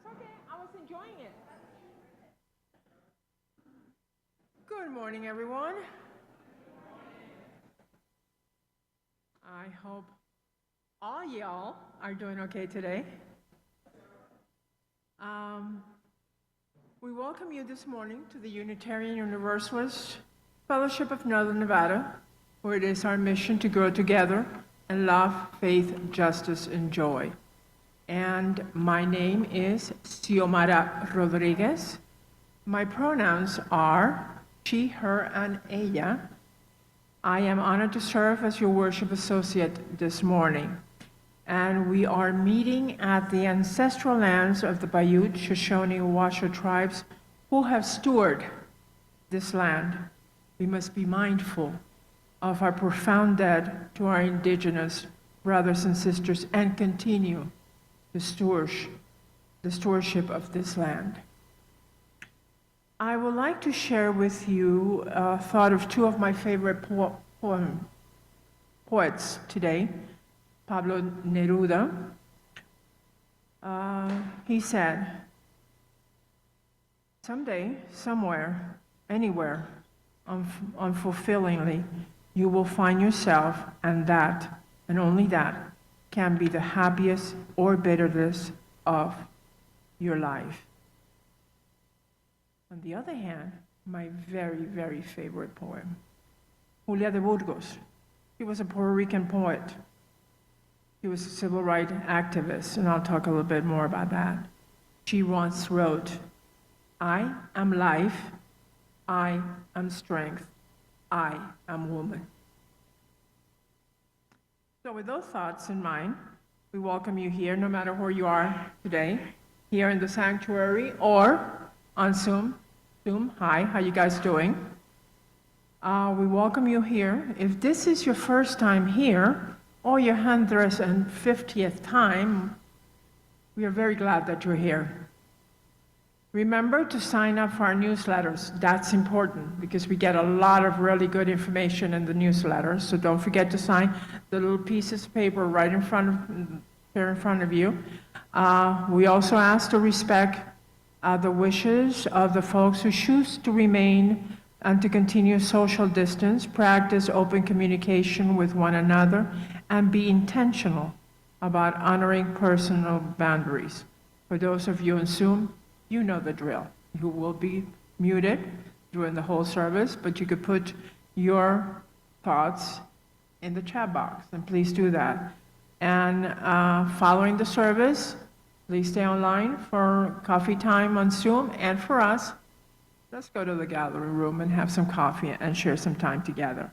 That's okay. I was enjoying it. Good morning, everyone. I hope all y'all are doing okay today. Um, we welcome you this morning to the Unitarian Universalist Fellowship of Northern Nevada, where it is our mission to grow together in love, faith, justice, and joy. And my name is Xiomara Rodriguez. My pronouns are she, her, and ella. I am honored to serve as your worship associate this morning. And we are meeting at the ancestral lands of the Paiute, Shoshone, Washoe tribes who have stewarded this land. We must be mindful of our profound debt to our indigenous brothers and sisters and continue the stewardship of this land. I would like to share with you a thought of two of my favorite poets today, Pablo Neruda. He said, "Someday, somewhere, anywhere, unfulfillingly, you will find yourself, and that, and only that, can be the happiest or bitterest of your life." On the other hand, my very, very favorite poem, Julia de Burgos. He was a Puerto Rican poet. He was a civil rights activist, and I'll talk a little bit more about that. She once wrote, "I am life, I am strength, I am woman." So with those thoughts in mind, we welcome you here, no matter where you are today, here in the sanctuary or on Zoom. Hi, how you guys doing? We welcome you here. If this is your first time here, or your 150th time, we are very glad that you're here. Remember to sign up for our newsletters. That's important because we get a lot of really good information in the newsletters. So don't forget to sign the little pieces of paper right in front of you. We also ask to respect the wishes of the folks who choose to remain and to continue social distance, practice open communication with one another, and be intentional about honoring personal boundaries. For those of you on Zoom, you know the drill. You will be muted during the whole service, but you could put your thoughts in the chat box, and please do that. And following the service, please stay online for coffee time on Zoom, and for us, let's go to the gathering room and have some coffee and share some time together.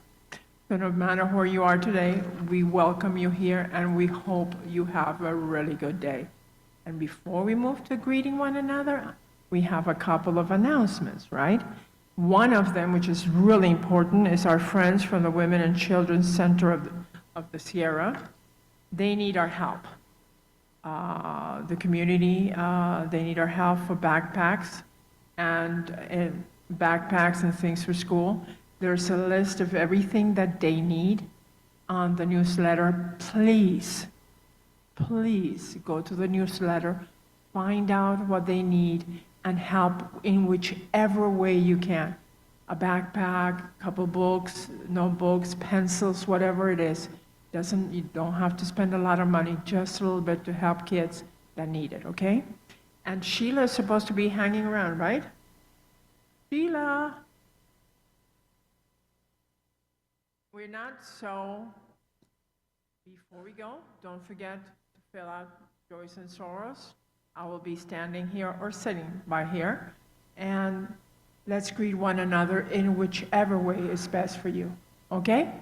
So no matter where you are today, we welcome you here, and we hope you have a really good day. And before we move to greeting one another, we have a couple of announcements, right? One of them, which is really important, is our friends from the Women and Children's Center of the Sierra. They need our help. The community, they need our help for backpacks and things for school. There's a list of everything that they need on the newsletter. Please go to the newsletter, find out what they need, and help in whichever way you can. A backpack, a couple books, notebooks, pencils, whatever it is. You don't have to spend a lot of money, just a little bit to help kids that need it, okay? And Sheila is supposed to be hanging around, right? Sheila. We're not, so before we go, don't forget to fill out Joyce and Soros. I will be standing here or sitting by here, and let's greet one another in whichever way is best for you, okay?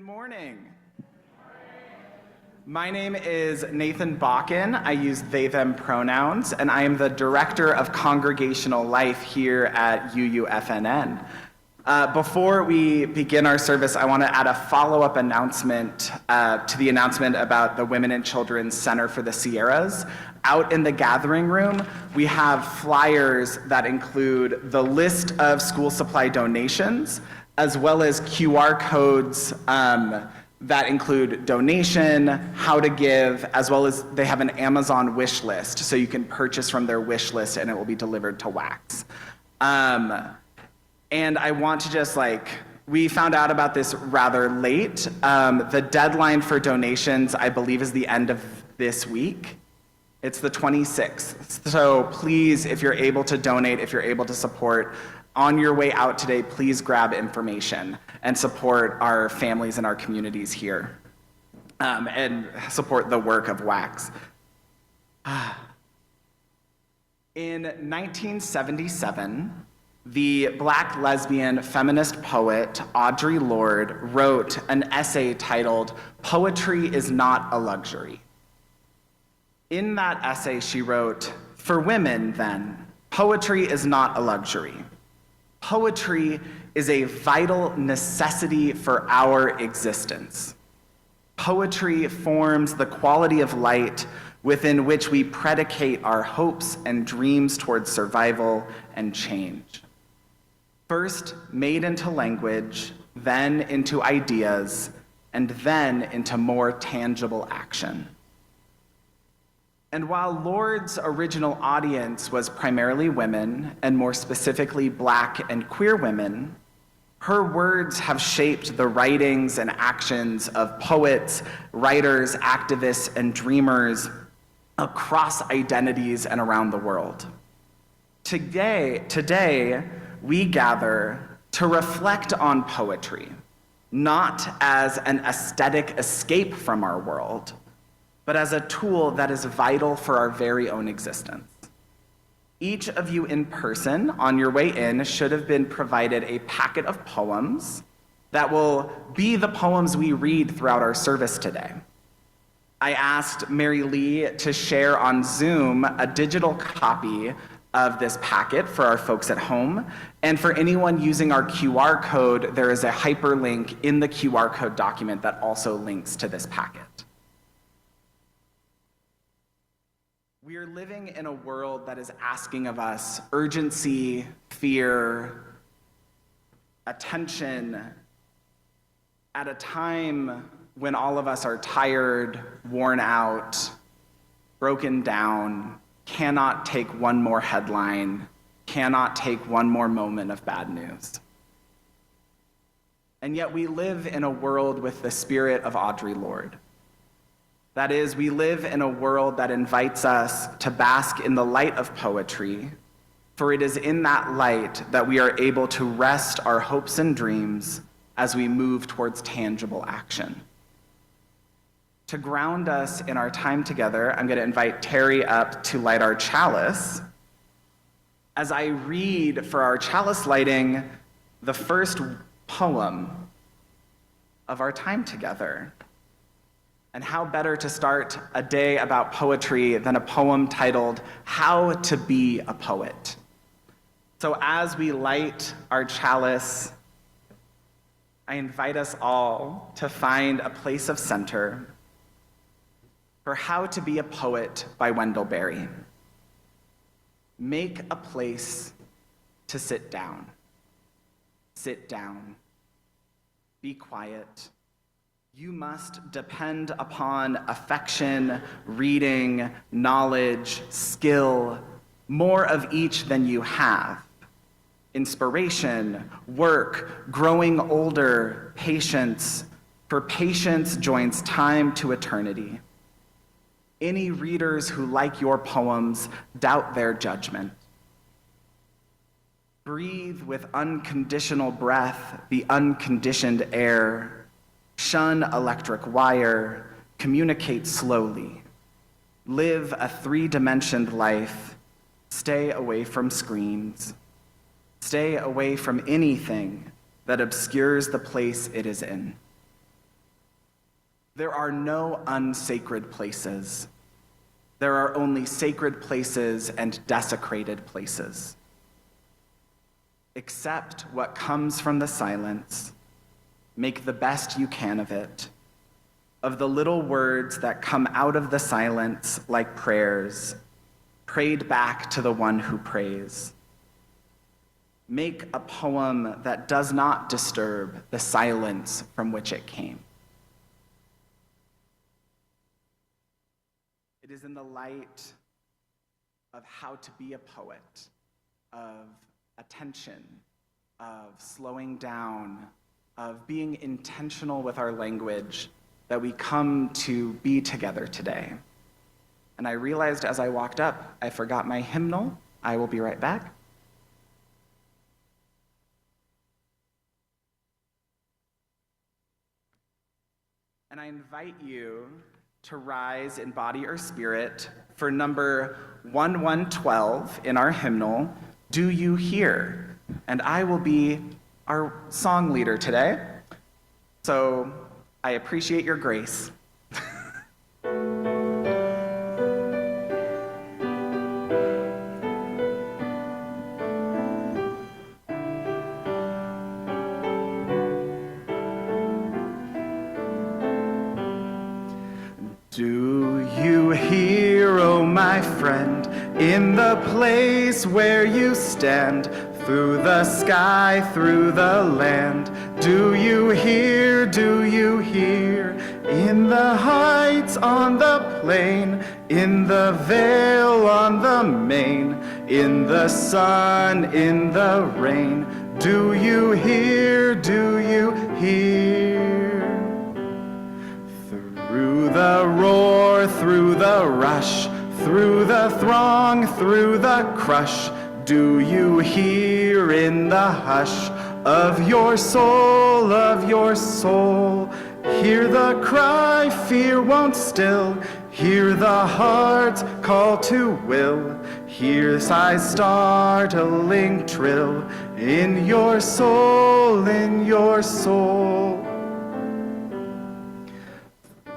morning. My name is Nathan Bakken. I use they, them pronouns, and I am the Director of Congregational Life here at UUFNN. Before we begin our service, I want to add a follow-up announcement to the announcement about the Women and Children's Center for the Sierras. Out in the gathering room, we have flyers that include the list of school supply donations, as well as QR codes that include donation, how to give, as well as they have an Amazon wish list, so you can purchase from their wish list and it will be delivered to WACS. And I want to just we found out about this rather late. The deadline for donations, I believe, is the end of this week. It's the 26th. So please, if you're able to donate, if you're able to support, on your way out today, please grab information and support our families and our communities here, and support the work of WACS. In 1977, the Black lesbian feminist poet Audre Lorde wrote an essay titled "Poetry is Not a Luxury." In that essay, she wrote, "For women, then, poetry is not a luxury. Poetry is a vital necessity for our existence. Poetry forms the quality of light within which we predicate our hopes and dreams towards survival and change. First made into language, then into ideas, and then into more tangible action." And while Lorde's original audience was primarily women, and more specifically Black and queer women, her words have shaped the writings and actions of poets, writers, activists, and dreamers across identities and around the world. Today, we gather to reflect on poetry, not as an aesthetic escape from our world, but as a tool that is vital for our very own existence. Each of you in person on your way in should have been provided a packet of poems that will be the poems we read throughout our service today. I asked Mary Lee to share on Zoom a digital copy of this packet for our folks at home, and for anyone using our QR code, there is a hyperlink in the QR code document that also links to this packet. We are living in a world that is asking of us urgency, fear, attention, at a time when all of us are tired, worn out, broken down, cannot take one more headline, cannot take one more moment of bad news. And yet we live in a world with the spirit of Audre Lorde. That is, we live in a world that invites us to bask in the light of poetry, for it is in that light that we are able to rest our hopes and dreams as we move towards tangible action. To ground us in our time together, I'm going to invite Terry up to light our chalice. As I read for our chalice lighting the first poem of our time together. And how better to start a day about poetry than a poem titled "How to Be a Poet." So as we light our chalice, I invite us all to find a place of center for "How to Be a Poet" by Wendell Berry. Make a place to sit down. Sit down. Be quiet. You must depend upon affection, reading, knowledge, skill, more of each than you have. Inspiration, work, growing older, patience, for patience joins time to eternity. Any readers who like your poems doubt their judgment. Breathe with unconditional breath the unconditioned air. Shun electric wire, communicate slowly. Live a three-dimensioned life. Stay away from screens. Stay away from anything that obscures the place it is in. There are no unsacred places. There are only sacred places and desecrated places. Accept what comes from the silence. Make the best you can of it, of the little words that come out of the silence like prayers, prayed back to the one who prays. Make a poem that does not disturb the silence from which it came. It is in the light of how to be a poet, of attention, of slowing down, of being intentional with our language, that we come to be together today. And I realized as I walked up, I forgot my hymnal. I will be right back. And I invite you to rise in body or spirit for number 1112 in our hymnal, Do You Hear? And I will be our song leader today. So I appreciate your grace. Do you hear, oh my friend, in the place where you stand, through the sky, through the land? Do you hear, in the heights on the plain, in the vale on the main, in the sun, in the rain? Do you hear, Through the roar, through the rush, through the throng, through the crush, do you hear in the hush of your soul, Hear the cry, fear won't still, hear the heart's call to will, hear sigh's startling trill in your soul,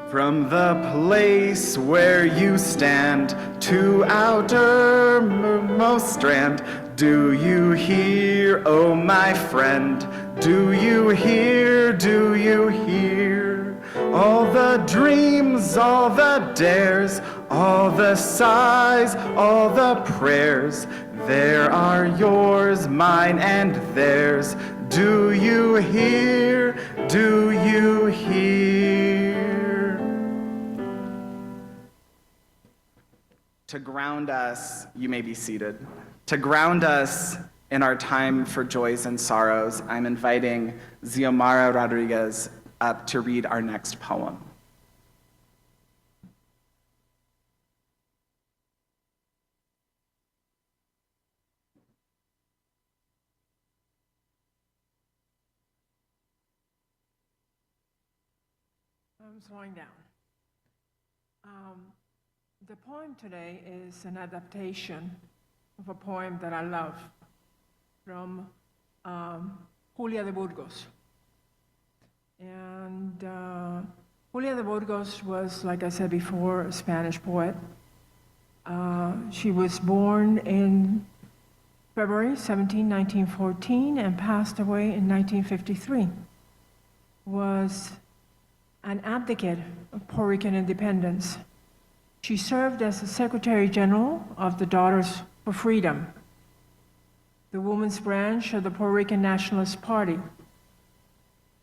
From the place where you stand to outermost strand, do you hear, oh my friend? Do you hear, all the dreams, all the dares, all the sighs, all the prayers, there are yours, mine, and theirs. Do you hear, To ground us, you may be seated. To ground us in our time for joys and sorrows, I'm inviting Xiomara Rodriguez up to read our next poem. I'm slowing down. The poem today is an adaptation of a poem that I love from Julia de Burgos. And Julia de Burgos was, like I said before, a Spanish poet. She was born in February 17, 1914, and passed away in 1953. Was an advocate of Puerto Rican independence. She served as the Secretary General of the Daughters for Freedom, the women's branch of the Puerto Rican Nationalist Party.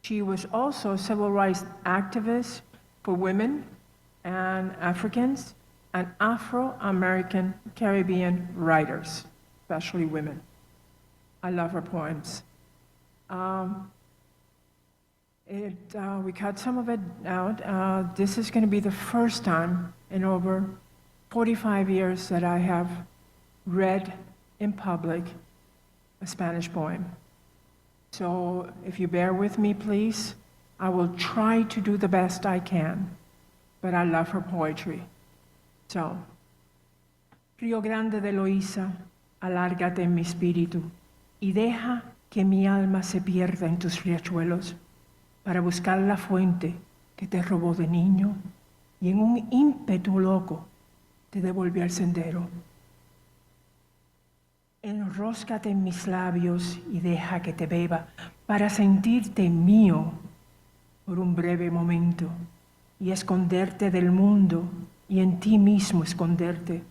She was also a civil rights activist for women and Africans and Afro-American Caribbean writers, especially women. I love her poems. We cut some of it out. This is going to be the first time in over 45 years that I have read in public a Spanish poem. So if you bear with me, please, I will try to do the best I can, but I love her poetry. So, Río Grande de Loíza, alárgate en mi espíritu y deja que mi alma se pierda en tus riachuelos para buscar la fuente que te robó de niño y en un ímpetu loco te devolvió al sendero. Enróscate en mis labios y deja que te beba para sentirte mío por un breve momento y esconderte del mundo y en ti mismo esconderte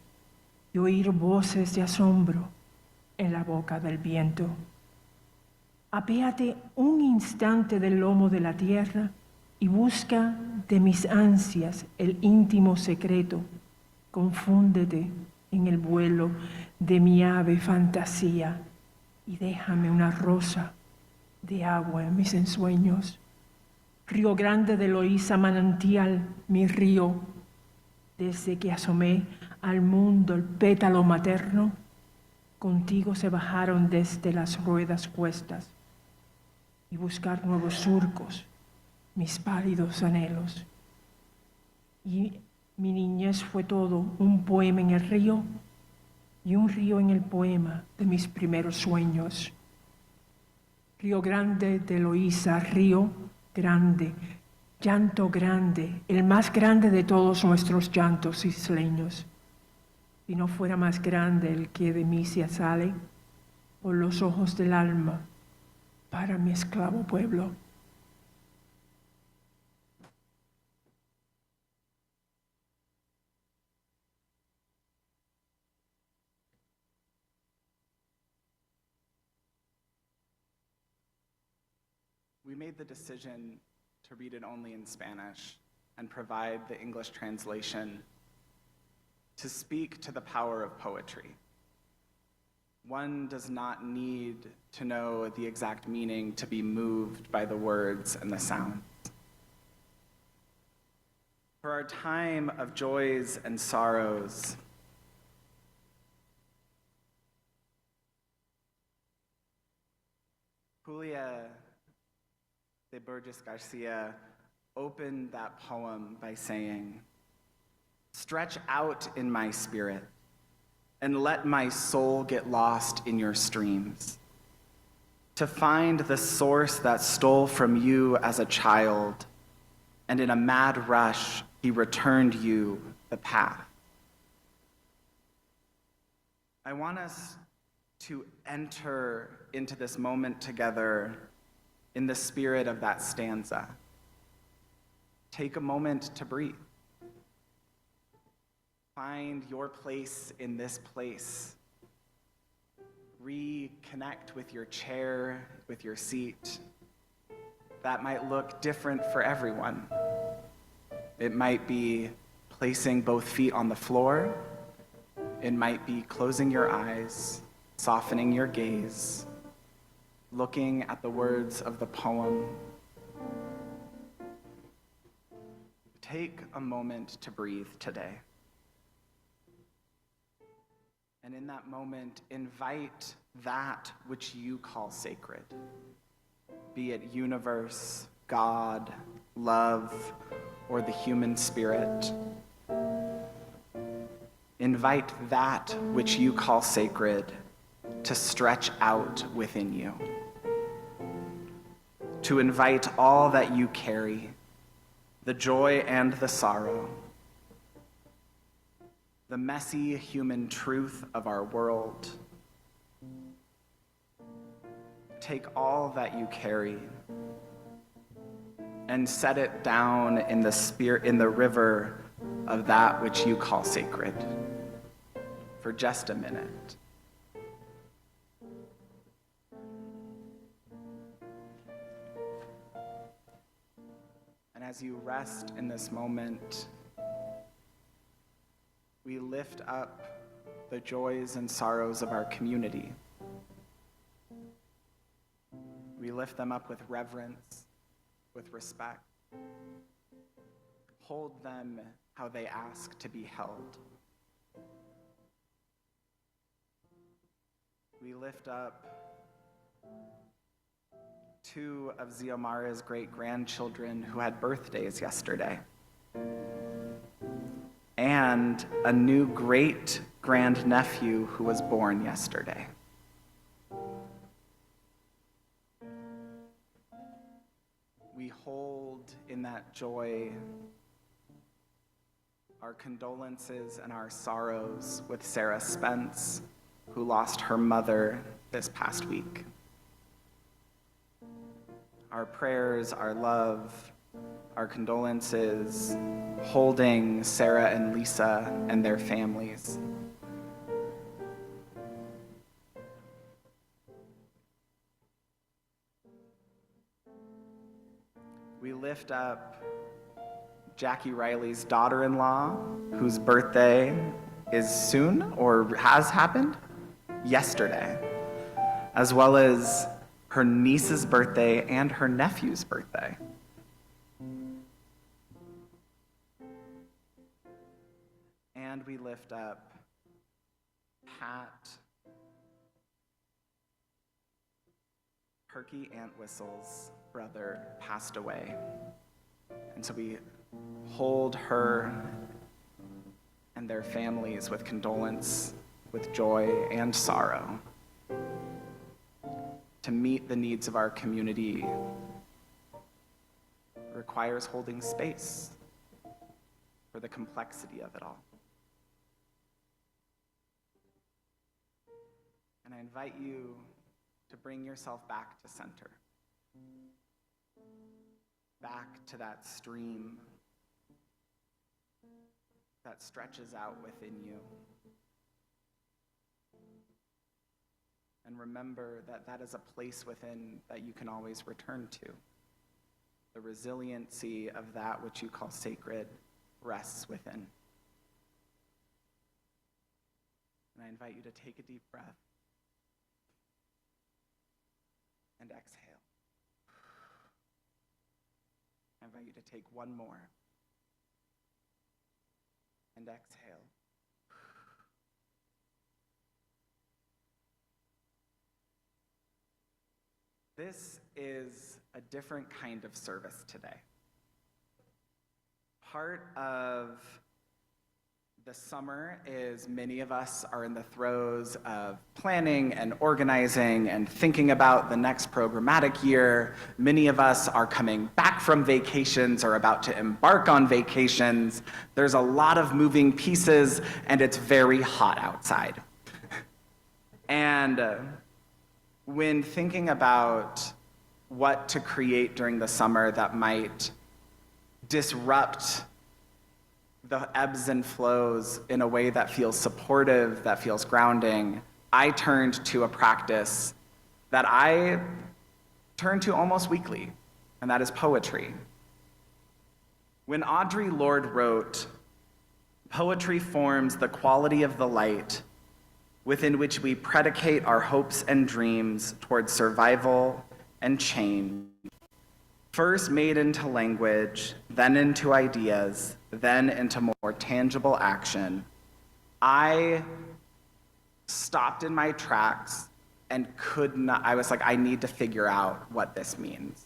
y oír voces de asombro en la boca del viento. Apéate un instante del lomo de la tierra y busca de mis ansias el íntimo secreto. Confúndete en el vuelo de mi ave fantasía y déjame una rosa de agua en mis ensueños. Río Grande de Loíza, manantial, mi río, desde que asomé al mundo el pétalo materno, contigo se bajaron desde las ruedas cuestas y buscar nuevos surcos, mis pálidos anhelos. Y mi niñez fue todo un poema en el río y un río en el poema de mis primeros sueños. Río Grande de Loíza, río grande, llanto grande, el más grande de todos nuestros llantos isleños. Si no fuera más grande el que de mí se sale por los ojos del alma para mi esclavo pueblo. We made the decision to read it only in Spanish and provide the English translation to speak to the power of poetry. One does not need to know the exact meaning to be moved by the words and the sounds. For our time of joys and sorrows, Julia de Burgos Garcia opened that poem by saying, "Stretch out in my spirit and let my soul get lost in your streams, to find the source that stole from you as a child, and in a mad rush, he returned you the path." I want us to enter into this moment together in the spirit of that stanza. Take a moment to breathe. Find your place in this place. Reconnect with your chair, with your seat. That might look different for everyone. It might be placing both feet on the floor. It might be closing your eyes, softening your gaze, looking at the words of the poem. Take a moment to breathe today. And in that moment, invite that which you call sacred, be it universe, God, love, or the human spirit. Invite that which you call sacred to stretch out within you, to invite all that you carry, the joy and the sorrow, the messy human truth of our world. Take all that you carry and set it down in the river of that which you call sacred for just a minute. And as you rest in this moment, we lift up the joys and sorrows of our community. We lift them up with reverence, with respect. Hold them how they ask to be held. We lift up two of Xiomara's great-grandchildren who had birthdays yesterday, and a new great-grandnephew who was born yesterday. We hold in that joy our condolences and our sorrows with Sarah Spence, who lost her mother this past week. Our prayers, our love, our condolences, holding Sarah and Lisa and their families. We lift up Jackie Riley's daughter-in-law, whose birthday is soon or has happened yesterday, as well as her niece's birthday and her nephew's birthday. And we lift up Pat Perky Antwistle's brother passed away. And so we hold her and their families with condolence, with joy and sorrow. To meet the needs of our community requires holding space for the complexity of it all. And I invite you to bring yourself back to center, back to that stream that stretches out within you. And remember that that is a place within that you can always return to. The resiliency of that which you call sacred rests within. And I invite you to take a deep breath and exhale. I invite you to take one more and exhale. This is a different kind of service today. Part of the summer is many of us are in the throes of planning and organizing and thinking about the next programmatic year. Many of us are coming back from vacations or about to embark on vacations. There's a lot of moving pieces and it's very hot outside. And when thinking about what to create during the summer that might disrupt the ebbs and flows in a way that feels supportive, that feels grounding, I turned to a practice that I turn to almost weekly, and that is poetry. When Audre Lorde wrote, "Poetry forms the quality of the light within which we predicate our hopes and dreams towards survival and change, first made into language, then into ideas, then into more tangible action," I stopped in my tracks and could not, I was like, I need to figure out what this means.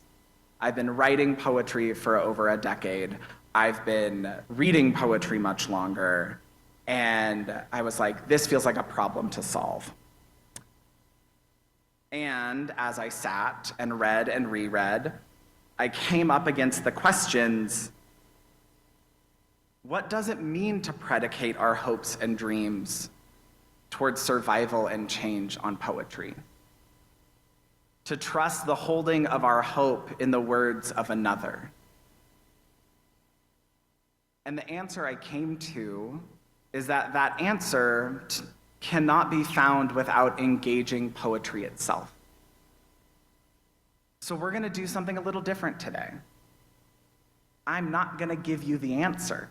I've been writing poetry for over a decade. I've been reading poetry much longer. And I was like, this feels like a problem to solve. And as I sat and read and reread, I came up against the questions, what does it mean to predicate our hopes and dreams towards survival and change on poetry? To trust the holding of our hope in the words of another. And the answer I came to is that that answer cannot be found without engaging poetry itself. So we're going to do something a little different today. I'm not going to give you the answer.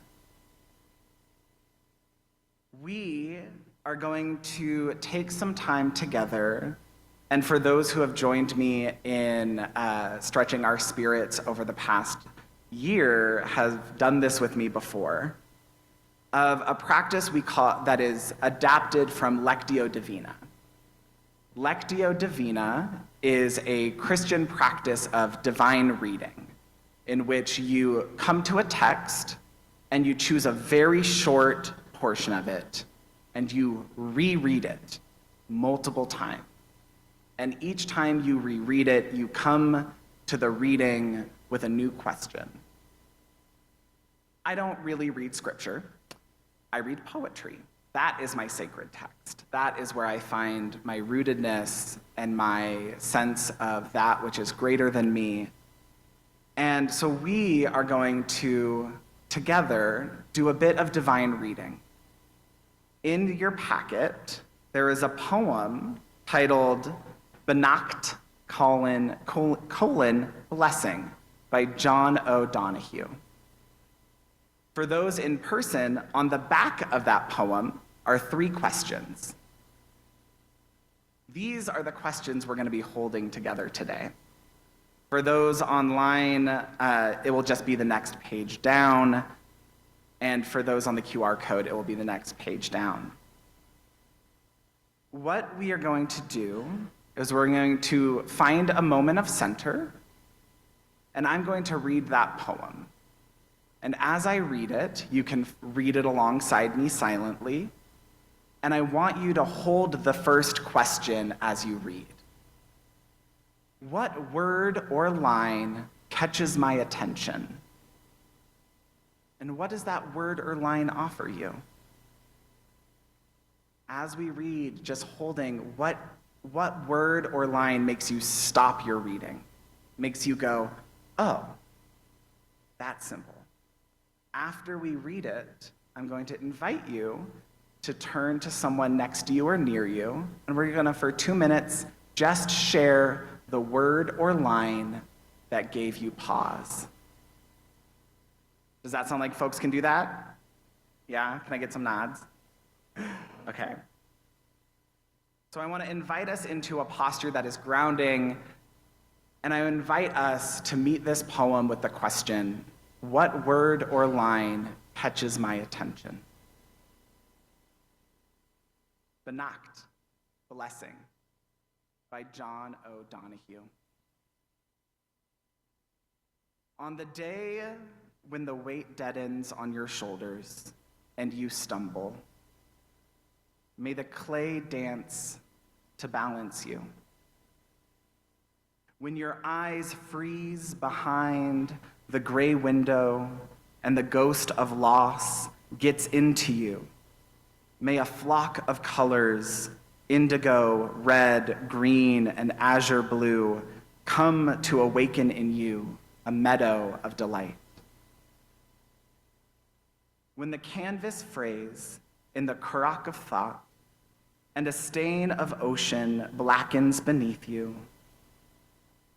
We are going to take some time together, and for those who have joined me in stretching our spirits over the past year have done this with me before, of a practice we call that is adapted from Lectio Divina. Lectio Divina is a Christian practice of divine reading, in which you come to a text and you choose a very short portion of it and you reread it multiple times. And each time you reread it, you come to the reading with a new question. I don't really read scripture. I read poetry. That is my sacred text. That is where I find my rootedness and my sense of that which is greater than me. And so we are going to, together, do a bit of divine reading. In your packet, there is a poem titled Benacht, Blessing by John O'Donohue. For those in person, on the back of that poem are 3 questions. These are the questions we're going to be holding together today. For those online, it will just be the next page down. And for those on the QR code, it will be the next page down. What we are going to do is we're going to find a moment of center, and I'm going to read that poem. And as I read it, you can read it alongside me silently, and I want you to hold the first question as you read. What word or line catches my attention? And what does that word or line offer you? As we read, just holding what word or line makes you stop your reading, makes you go, oh, that's simple. After we read it, I'm going to invite you to turn to someone next to you or near you, and we're going to, for 2 minutes, just share the word or line that gave you pause. Does that sound like folks can do that? Yeah? Can I get some nods? Okay. So I want to invite us into a posture that is grounding, and I invite us to meet this poem with the question, what word or line catches my attention? Benacht, Blessing by John O'Donohue. On the day when the weight deadens on your shoulders and you stumble, may the clay dance to balance you. When your eyes freeze behind the gray window and the ghost of loss gets into you, may a flock of colors, indigo, red, green, and azure blue, come to awaken in you a meadow of delight. When the canvas frays in the currach of thought and a stain of ocean blackens beneath you,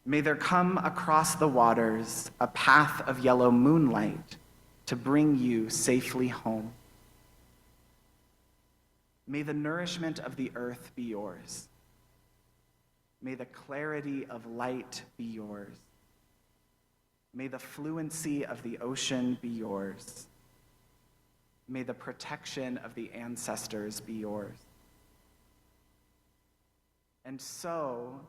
may there come across the waters a path of yellow moonlight to bring you safely home. May the nourishment of the earth be yours. May the clarity of light be yours. May the fluency of the ocean be yours. May the protection of the ancestors be yours. And so,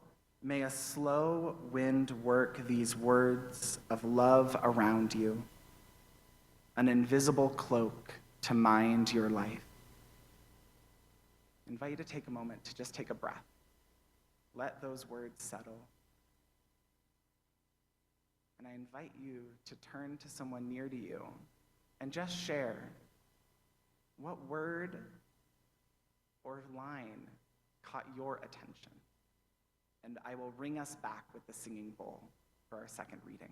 may a slow wind work these words of love around you, an invisible cloak to mind your life. I invite you to take a moment to just take a breath. Let those words settle. And I invite you to turn to someone near to you and just share what word or line caught your attention. And I will ring us back with the singing bowl for our second reading.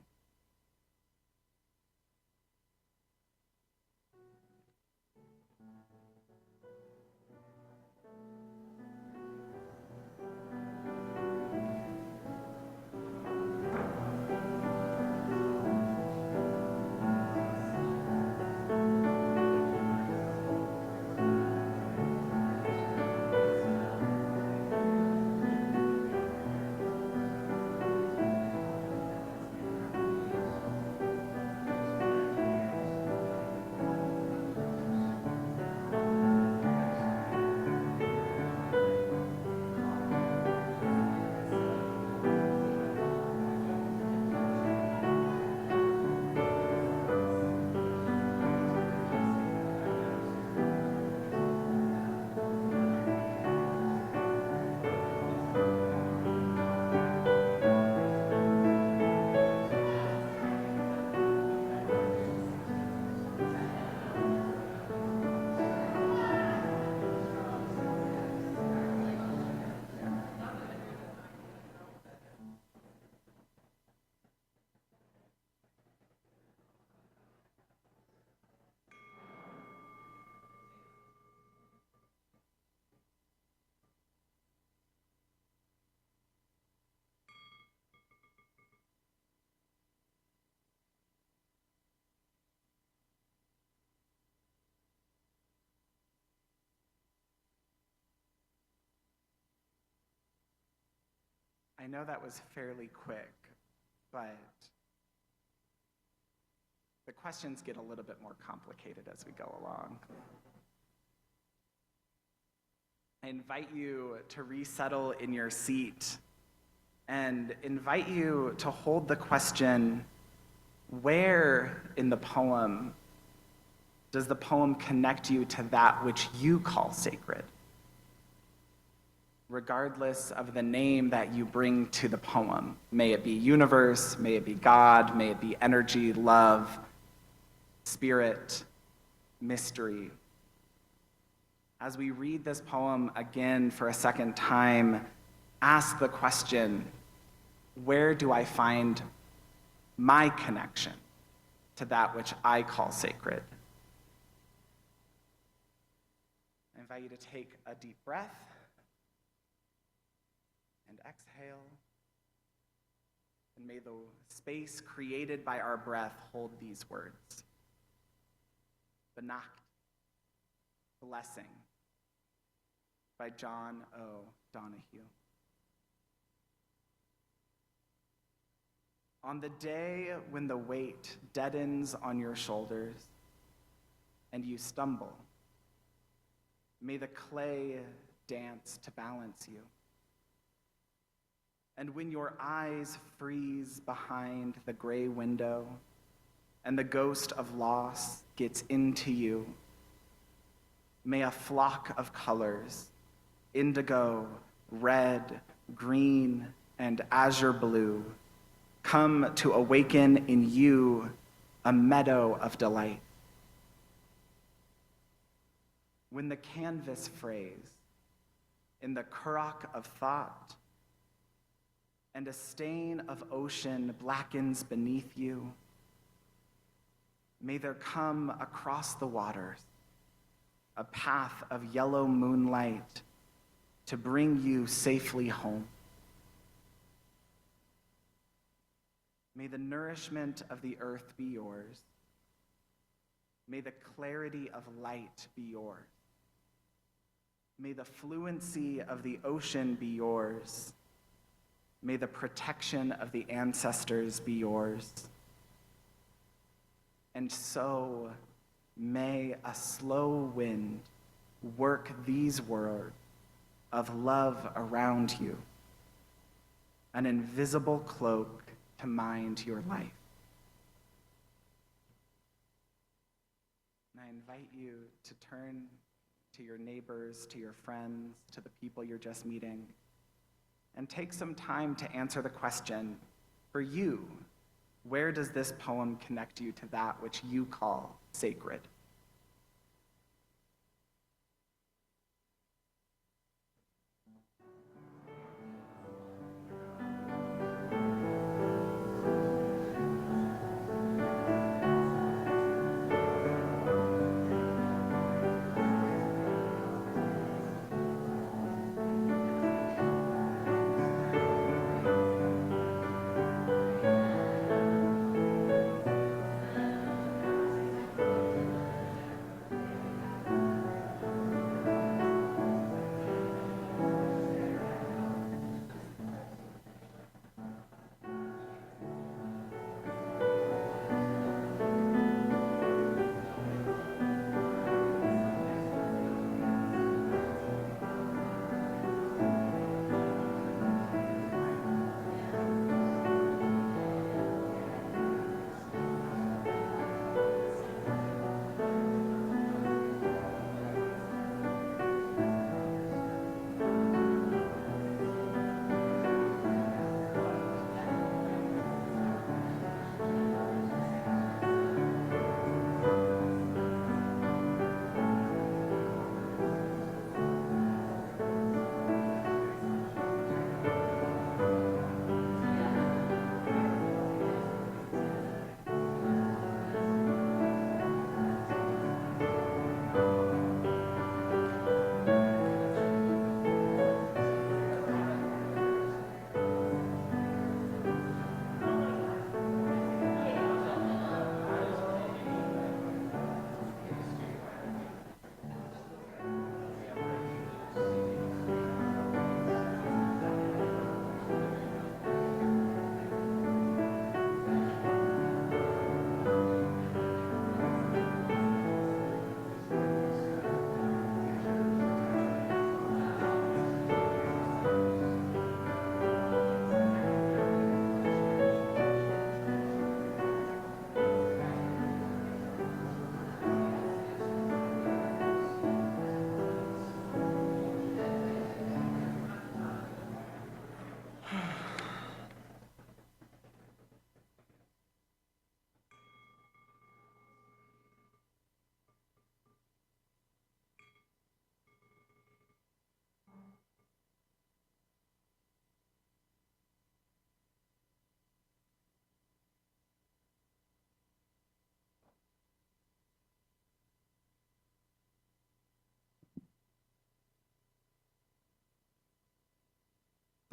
I know that was fairly quick, but the questions get a little bit more complicated as we go along. I invite you to resettle in your seat and invite you to hold the question, where in the poem does the poem connect you to that which you call sacred? Regardless of the name that you bring to the poem, may it be universe, may it be God, may it be energy, love, spirit, mystery. As we read this poem again for a second time, ask the question, where do I find my connection to that which I call sacred? I invite you to take a deep breath and exhale. And may the space created by our breath hold these words. Benacht, blessing, by John O. Donahue. On the day when the weight deadens on your shoulders and you stumble, may the clay dance to balance you. And when your eyes freeze behind the gray window and the ghost of loss gets into you, may a flock of colors, indigo, red, green, and azure blue, come to awaken in you a meadow of delight. When the canvas frays in the currach of thought and a stain of ocean blackens beneath you, may there come across the waters a path of yellow moonlight to bring you safely home. May the nourishment of the earth be yours. May the clarity of light be yours. May the fluency of the ocean be yours. May the protection of the ancestors be yours. And so may a slow wind work these words of love around you, an invisible cloak to mind your life. And I invite you to turn to your neighbors, to your friends, to the people you're just meeting, and take some time to answer the question, for you, where does this poem connect you to that which you call sacred?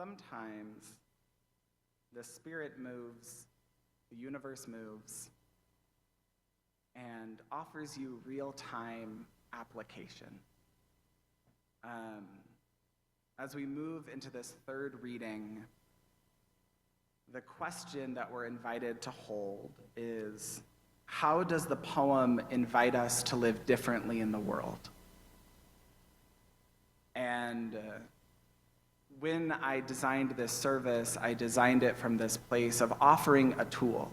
sometimes the Spirit moves, the universe moves, and offers you real-time application. As we move into this third reading, the question that we're invited to hold is, how does the poem invite us to live differently in the world? And when I designed this service, I designed it from this place of offering a tool,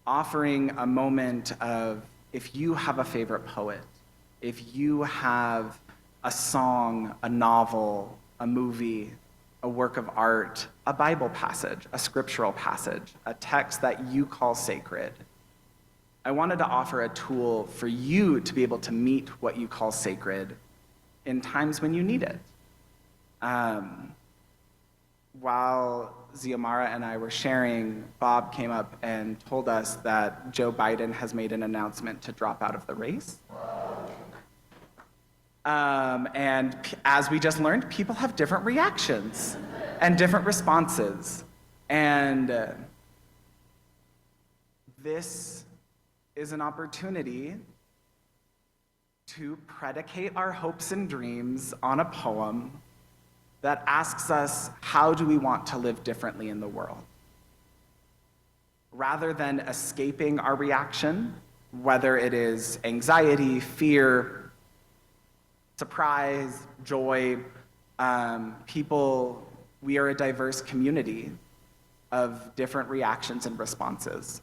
offering a moment of, if you have a favorite poet, if you have a song, a novel, a movie, a work of art, a Bible passage, a scriptural passage, a text that you call sacred, I wanted to offer a tool for you to be able to meet what you call sacred in times when you need it. While Xiomara and I were sharing, Bob came up and told us that Joe Biden has made an announcement to drop out of the race. And as we just learned, people have different reactions and different responses. And this is an opportunity to predicate our hopes and dreams on a poem that asks us, how do we want to live differently in the world? Rather than escaping our reaction, whether it is anxiety, fear, surprise, joy, we are a diverse community of different reactions and responses.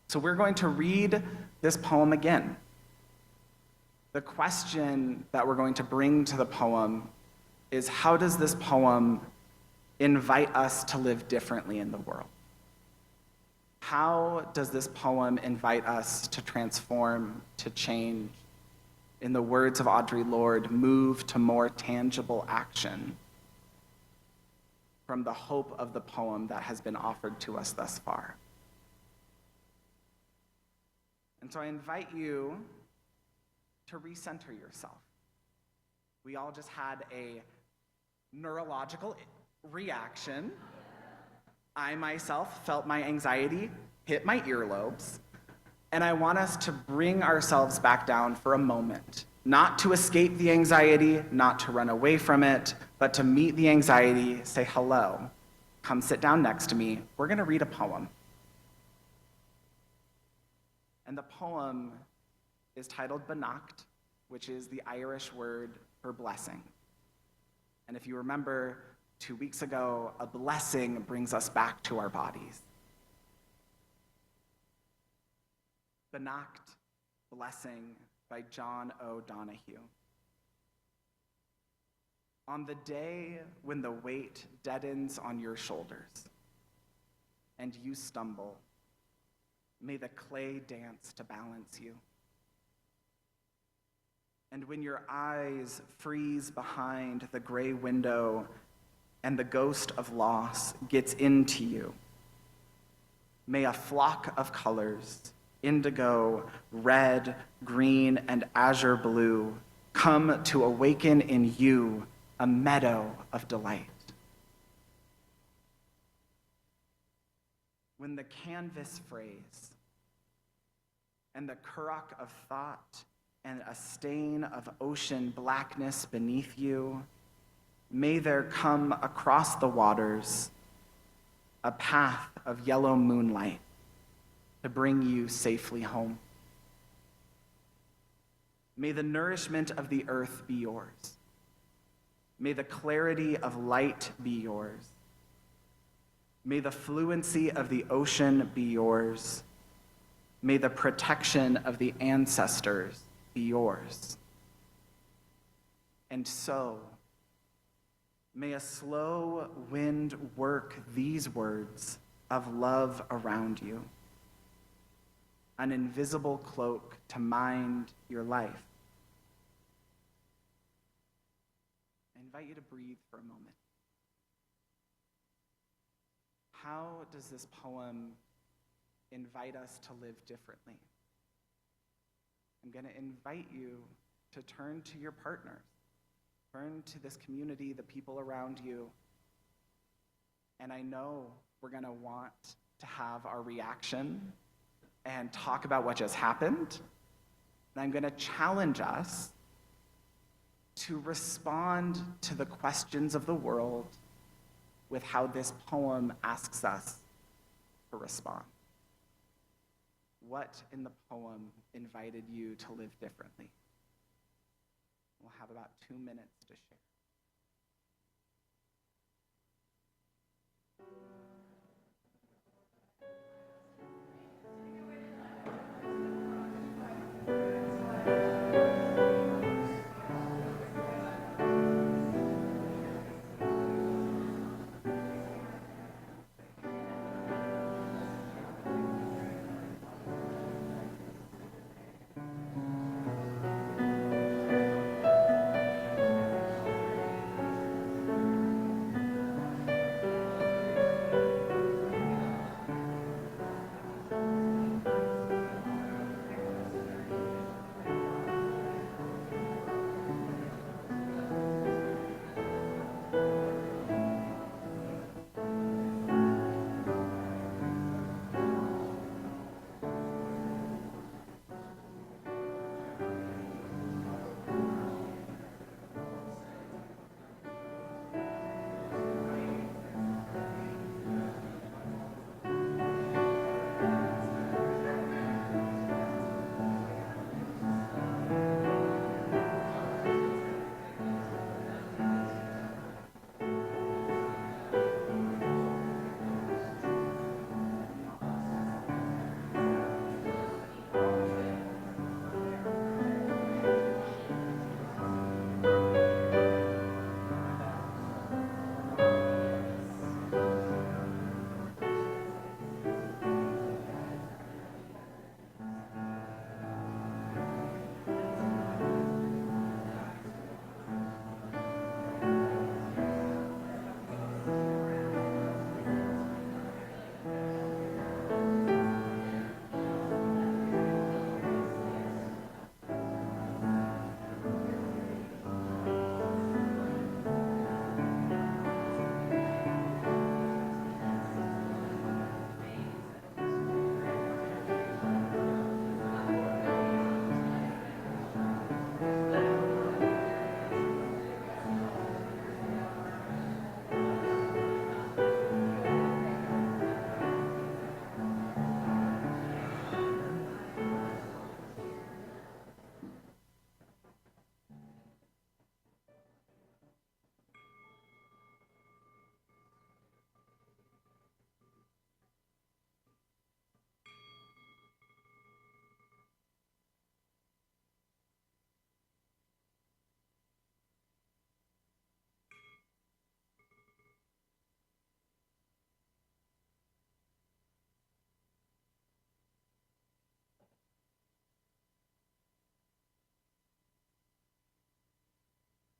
So we're going to read this poem again. The question that we're going to bring to the poem is, how does this poem invite us to live differently in the world? How does this poem invite us to transform, to change? In the words of Audre Lorde, move to more tangible action from the hope of the poem that has been offered to us thus far. And so I invite you to recenter yourself. We all just had a neurological reaction. I myself felt my anxiety hit my earlobes. And I want us to bring ourselves back down for a moment, not to escape the anxiety, not to run away from it, but to meet the anxiety, say hello, come sit down next to me. We're going to read a poem. And the poem is titled Beannacht, which is the Irish word for blessing. And if you remember, 2 weeks ago, a blessing brings us back to our bodies. Beannacht, Blessing by John O'Donohue. On the day when the weight deadens on your shoulders and you stumble, may the clay dance to balance you. And when your eyes freeze behind the gray window and the ghost of loss gets into you, may a flock of colors, indigo, red, green, and azure blue, come to awaken in you a meadow of delight. When the canvas frays and the currach of thought and a stain of ocean blackness beneath you, may there come across the waters a path of yellow moonlight to bring you safely home. May the nourishment of the earth be yours. May the clarity of light be yours. May the fluency of the ocean be yours. May the protection of the ancestors be yours. And so, may a slow wind work these words of love around you, an invisible cloak to mind your life. I invite you to breathe for a moment. How does this poem invite us to live differently? I'm going to invite you to turn to your partners, turn to this community, the people around you, And I know we're going to want to have our reaction and talk about what just happened. And I'm going to challenge us to respond to the questions of the world with how this poem asks us to respond. What in the poem invited you to live differently? We'll have about 2 minutes to share.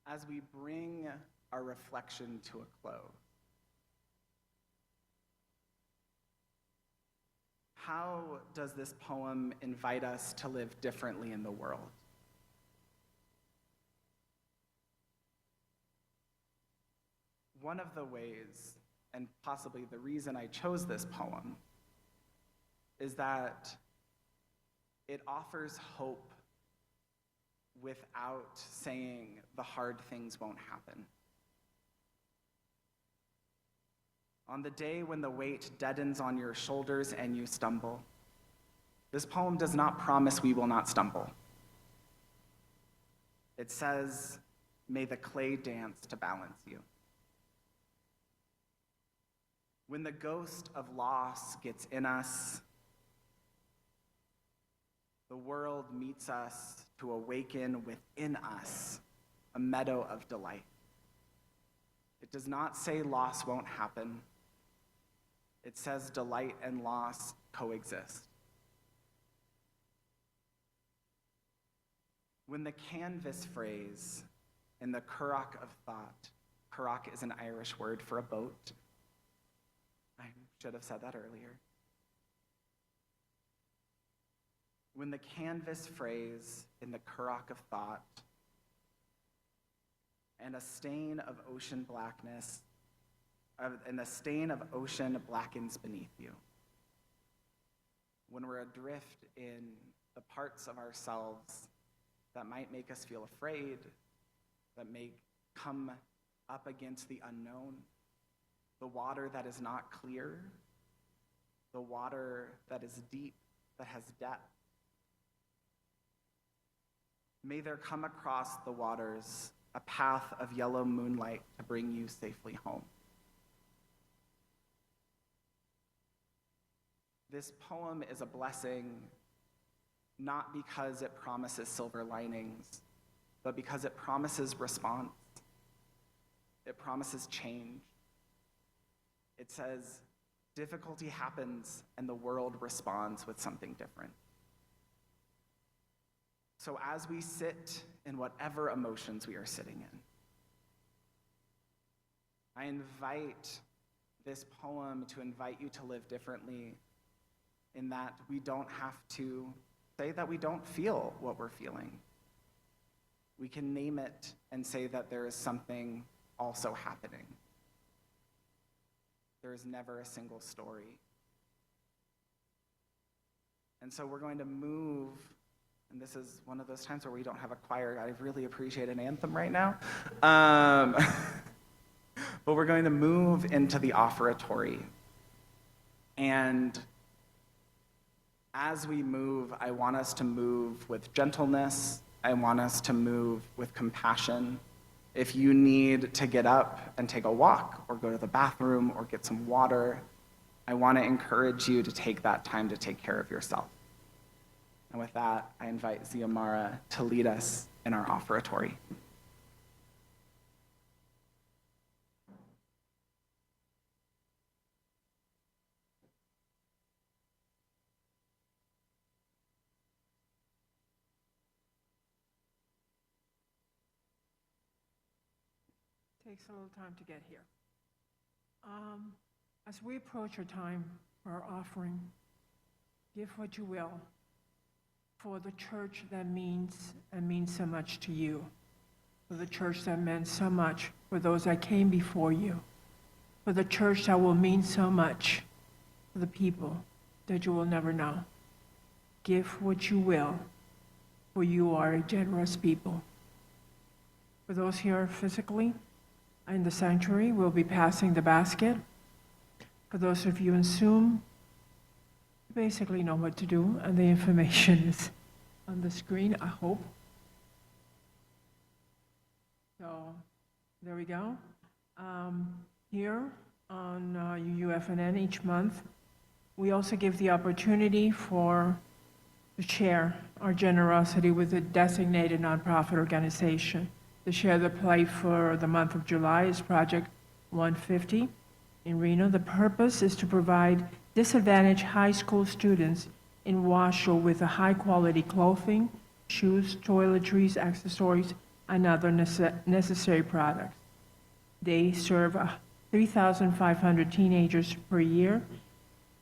As we bring our reflection to a close, how does this poem invite us to live differently in the world? One of the ways, and possibly the reason I chose this poem, is that it offers hope without saying the hard things won't happen. On the day when the weight deadens on your shoulders and you stumble, this poem does not promise we will not stumble. It says, may the clay dance to balance you. When the ghost of loss gets in us, the world meets us to awaken within us a meadow of delight. It does not say loss won't happen. It says delight and loss coexist. When the canvas phrase in the currach of thought, currach is an Irish word for a boat. I should have said that earlier. When the canvas phrase in the currach of thought and a stain of ocean blackness and the stain of ocean blackens beneath you. When we're adrift in the parts of ourselves that might make us feel afraid, that may come up against the unknown, the water that is not clear, the water that is deep, that has depth. May there come across the waters a path of yellow moonlight to bring you safely home. This poem is a blessing, not because it promises silver linings, but because it promises response. It promises change. It says, difficulty happens and the world responds with something different. So as we sit in whatever emotions we are sitting in, I invite this poem to invite you to live differently, in that we don't have to say that we don't feel what we're feeling. We can name it and say that there is something also happening. There is never a single story. And so we're going to move, and this is one of those times where we don't have a choir. I really appreciate an anthem right now. But we're going to move into the offertory. And as we move, I want us to move with gentleness. I want us to move with compassion. If you need to get up and take a walk or go to the bathroom or get some water, I want to encourage you to take that time to take care of yourself. And with that, I invite Xiomara to lead us in our offertory. Takes a little time to get here. As we approach our time for our offering, give what you will for the church that means so much to you, for the church that meant so much for those that came before you, for the church that will mean so much for the people that you will never know. Give what you will, for you are a generous people. For those here physically, in the sanctuary, we'll be passing the basket. For those of you in Zoom, you basically know what to do, and the information is on the screen, I hope. So, there we go. Here on UUFNN each month, we also give the opportunity to share our generosity with a designated nonprofit organization. The share the play for the month of July is Project 150 in Reno. The purpose is to provide disadvantaged high school students in Washoe with a high-quality clothing, shoes, toiletries, accessories, and other necessary products. They serve 3,500 teenagers per year.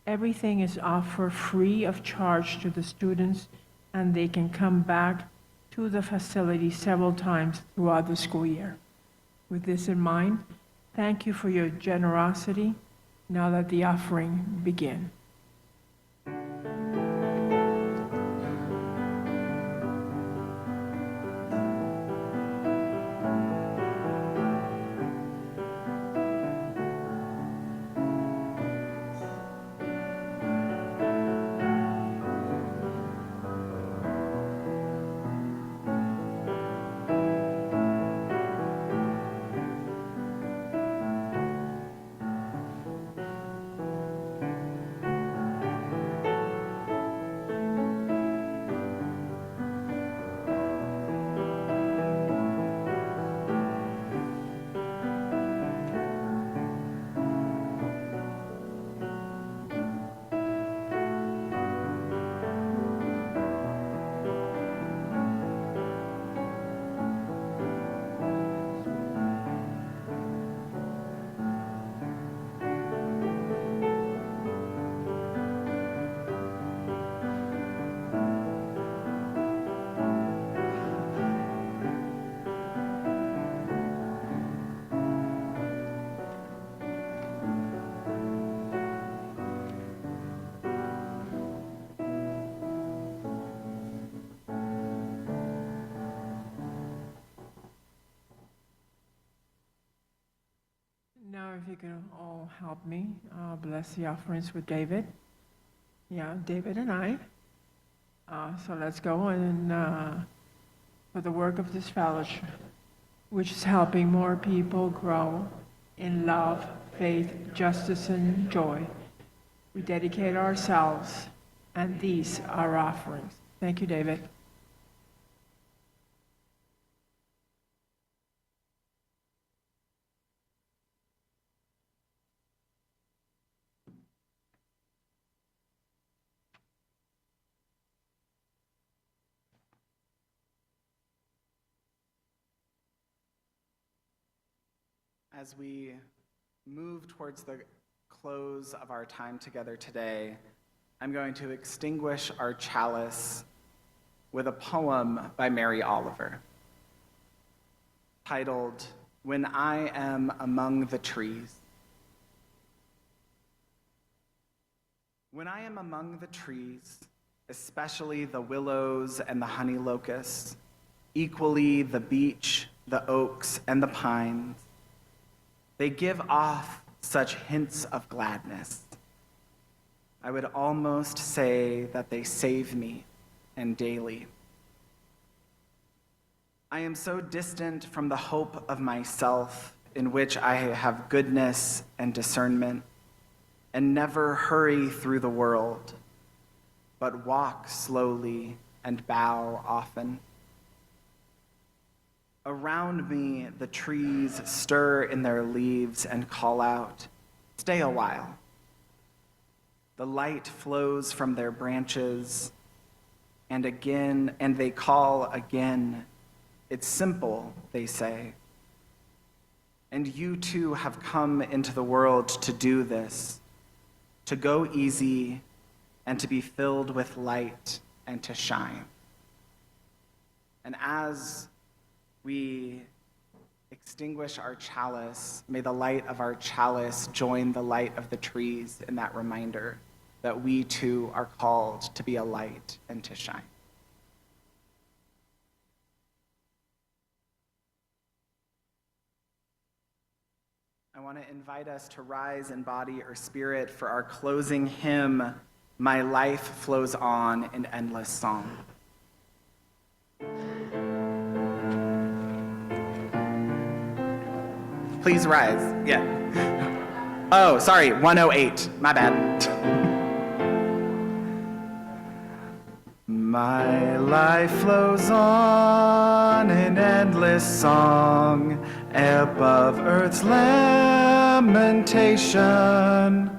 Everything is offered free of charge to the students, and they can come back to the facility several times throughout the school year. With this in mind, thank you for your generosity. Now let the offering begin. you could all help me bless the offerings with David. Yeah, David and I. So let's go and for the work of this fellowship, which is helping more people grow in love, faith, justice, and joy. We dedicate ourselves, and these are offerings. Thank you, David. As we move towards the close of our time together today, I'm going to extinguish our chalice with a poem by Mary Oliver titled, "When I Am Among the Trees." When I am among the trees, especially the willows and the honey locusts, equally the beech, the oaks, and the pines, they give off such hints of gladness. I would almost say that they save me, and daily. I am so distant from the hope of myself, in which I have goodness and discernment, and never hurry through the world, but walk slowly and bow often. Around me, the trees stir in their leaves and call out, "Stay a while." The light flows from their branches, and they call again. It's simple, they say. And you too have come into the world to do this, to go easy and to be filled with light and to shine. And as we extinguish our chalice, may the light of our chalice join the light of the trees in that reminder that we too are called to be a light and to shine. I want to invite us to rise in body or spirit for our closing hymn, "My Life Flows On in Endless Song." Please rise. Yeah. Oh, sorry, 108. My bad. My life flows on in endless song, above earth's lamentation.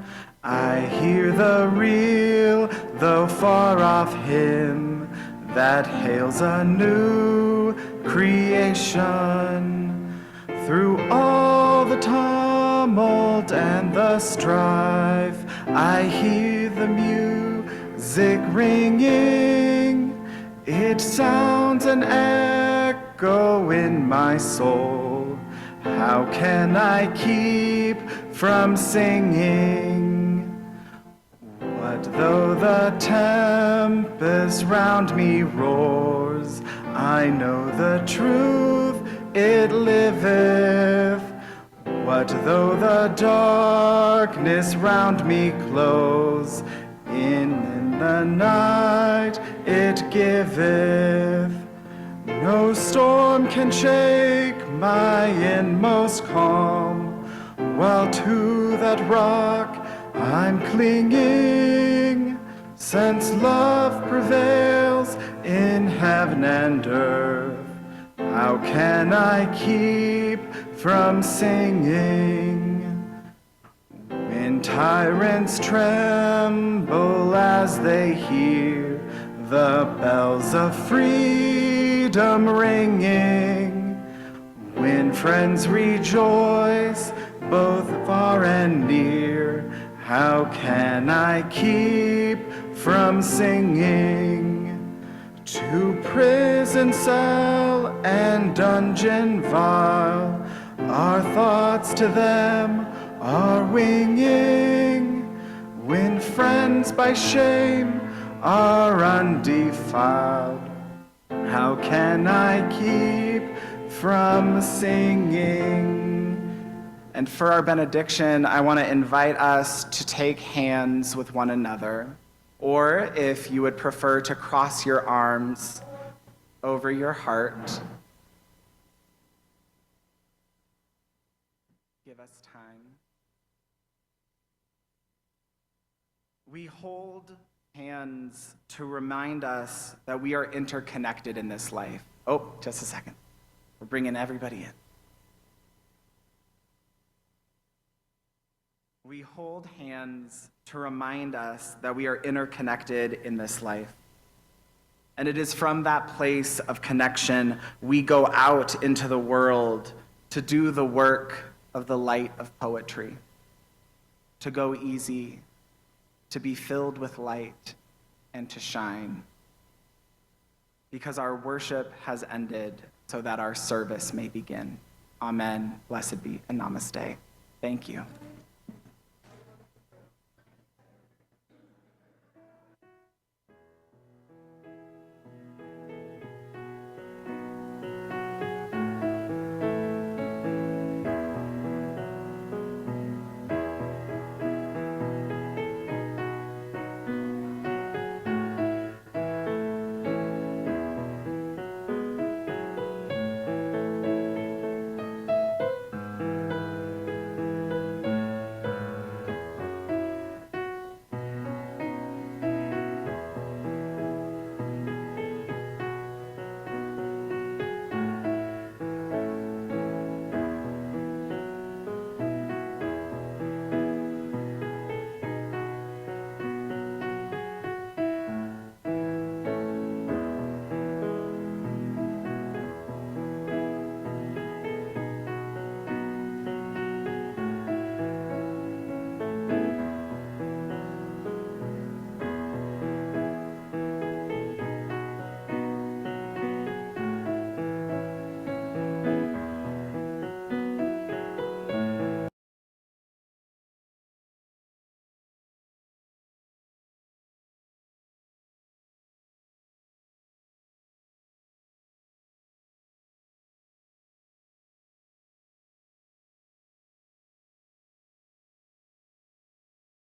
I hear the real, though far off hymn that hails a new creation. Through all the tumult and the strife, I hear the music ringing. It sounds an echo in my soul. How can I keep from singing? What though the tempest round me roars? I know the truth, it liveth. What though the darkness round me close? In the night it giveth. No storm can shake my inmost calm, while to that rock I'm clinging. Since love prevails in heaven and earth, how can I keep from singing? When tyrants tremble as they hear the bells of freedom ringing, when friends rejoice both far and near, how can I keep from singing? To prison cell and dungeon vile, our thoughts to them are winging. When friends by shame are undefiled, how can I keep from singing? And for our benediction, I want to invite us to take hands with one another, or if you would prefer to cross your arms over your heart. Give us time. We hold hands to remind us that we are interconnected in this life. Oh, just a second. We're bringing everybody in. We hold hands to remind us that we are interconnected in this life. And it is from that place of connection we go out into the world to do the work of the light of poetry, to go easy, to be filled with light, and to shine. Because our worship has ended so that our service may begin. Amen. Blessed be and namaste. Thank you.